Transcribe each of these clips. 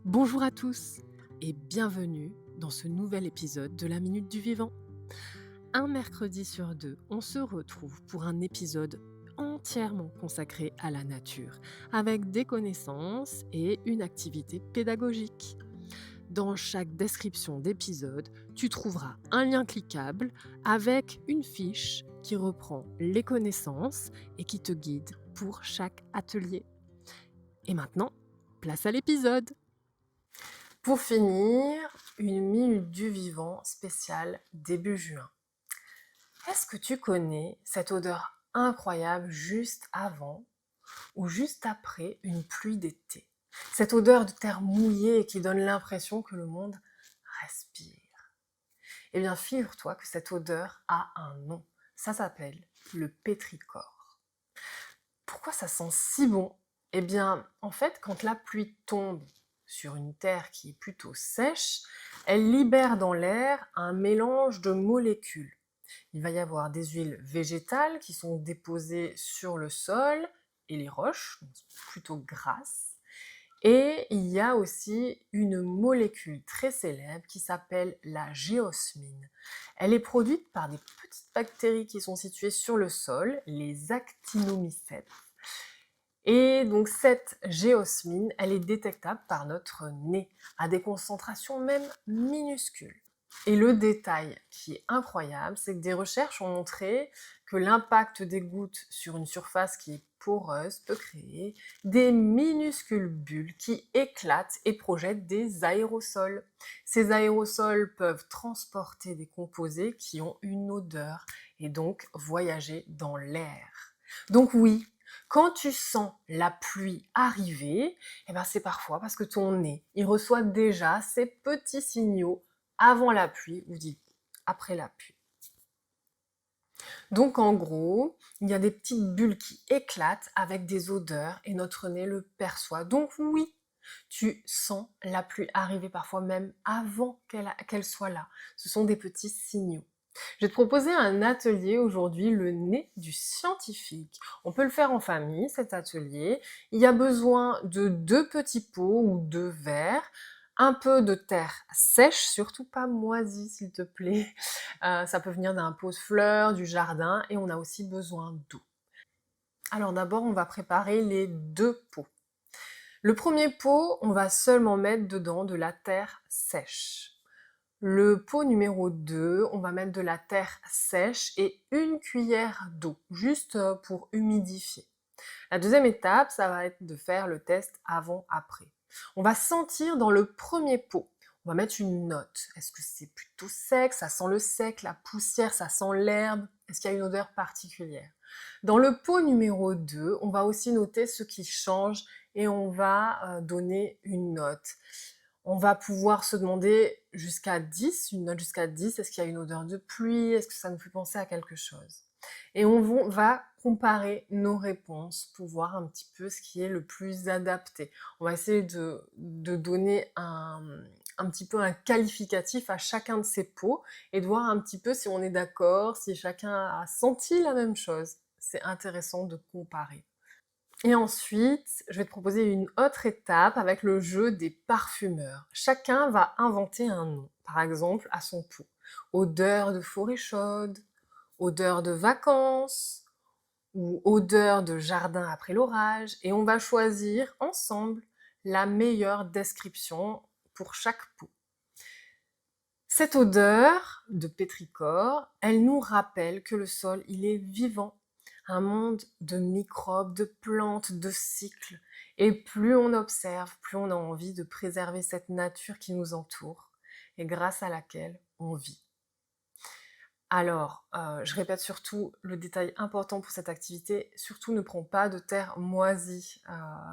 Bonjour à tous et bienvenue dans ce nouvel épisode de la Minute du Vivant. Un mercredi sur deux, on se retrouve pour un épisode entièrement consacré à la nature, avec des connaissances et une activité pédagogique. Dans chaque description d'épisode, tu trouveras un lien cliquable avec une fiche qui reprend les connaissances et qui te guide pour chaque atelier. Et maintenant, place à l'épisode! Pour finir, une minute du vivant spéciale début juin. Est-ce que tu connais cette odeur incroyable juste avant ou juste après une pluie d'été? Cette odeur de terre mouillée qui donne l'impression que le monde respire. Eh bien, figure-toi que cette odeur a un nom. Ça s'appelle le pétrichor. Pourquoi ça sent si bon? Eh bien, en fait, quand la pluie tombe sur une terre qui est plutôt sèche, elle libère dans l'air un mélange de molécules. Il va y avoir des huiles végétales qui sont déposées sur le sol et les roches, donc plutôt grasses. Et il y a aussi une molécule très célèbre qui s'appelle la géosmine. Elle est produite par des petites bactéries qui sont situées sur le sol, les actinomycètes. Et donc cette géosmine, elle est détectable par notre nez, à des concentrations même minuscules. Et le détail qui est incroyable, c'est que des recherches ont montré que l'impact des gouttes sur une surface qui est poreuse peut créer des minuscules bulles qui éclatent et projettent des aérosols. Ces aérosols peuvent transporter des composés qui ont une odeur et donc voyager dans l'air. Donc oui, quand tu sens la pluie arriver, c'est parfois parce que ton nez, il reçoit déjà ces petits signaux avant la pluie ou dit après la pluie. Donc en gros, il y a des petites bulles qui éclatent avec des odeurs et notre nez le perçoit. Donc oui, tu sens la pluie arriver parfois même avant qu'elle soit là. Ce sont des petits signaux. Je vais te proposer un atelier aujourd'hui, le nez du scientifique. On peut le faire en famille, cet atelier. Il y a besoin de 2 petits pots ou 2 verres, un peu de terre sèche, surtout pas moisie s'il te plaît. Ça peut venir d'un pot de fleurs, du jardin, et on a aussi besoin d'eau. Alors d'abord, on va préparer les 2 pots. Le premier pot, on va seulement mettre dedans de la terre sèche. Le pot numéro 2, on va mettre de la terre sèche et une cuillère d'eau, juste pour humidifier. La deuxième étape, ça va être de faire le test avant-après. On va sentir dans le premier pot. On va mettre une note. Est-ce que c'est plutôt sec? Ça sent le sec, la poussière, ça sent l'herbe? Est-ce qu'il y a une odeur particulière? Dans le pot numéro 2, on va aussi noter ce qui change et on va donner une note. On va pouvoir se demander jusqu'à 10, une note jusqu'à 10, est-ce qu'il y a une odeur de pluie? Est-ce que ça nous fait penser à quelque chose? Et on va comparer nos réponses pour voir un petit peu ce qui est le plus adapté. On va essayer de donner un petit peu un qualificatif à chacun de ces pots et de voir un petit peu si on est d'accord, si chacun a senti la même chose. C'est intéressant de comparer. Et ensuite, je vais te proposer une autre étape avec le jeu des parfumeurs. Chacun va inventer un nom, par exemple à son pot. Odeur de forêt chaude, odeur de vacances ou odeur de jardin après l'orage. Et on va choisir ensemble la meilleure description pour chaque pot. Cette odeur de pétrichor, elle nous rappelle que le sol, il est vivant. Un monde de microbes, de plantes, de cycles. Et plus on observe, plus on a envie de préserver cette nature qui nous entoure et grâce à laquelle on vit. Alors, je répète surtout le détail important pour cette activité, surtout ne prends pas de terre moisie.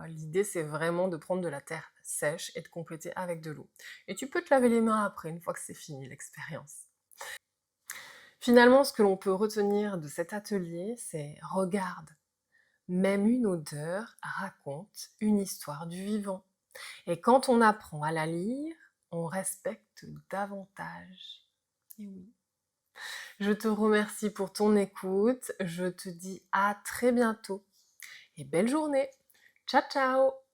L'idée, c'est vraiment de prendre de la terre sèche et de compléter avec de l'eau. Et tu peux te laver les mains après, une fois que c'est fini l'expérience. Finalement, ce que l'on peut retenir de cet atelier, c'est regarde, même une odeur raconte une histoire du vivant. Et quand on apprend à la lire, on respecte davantage. Et oui. Je te remercie pour ton écoute, je te dis à très bientôt et belle journée. Ciao ciao!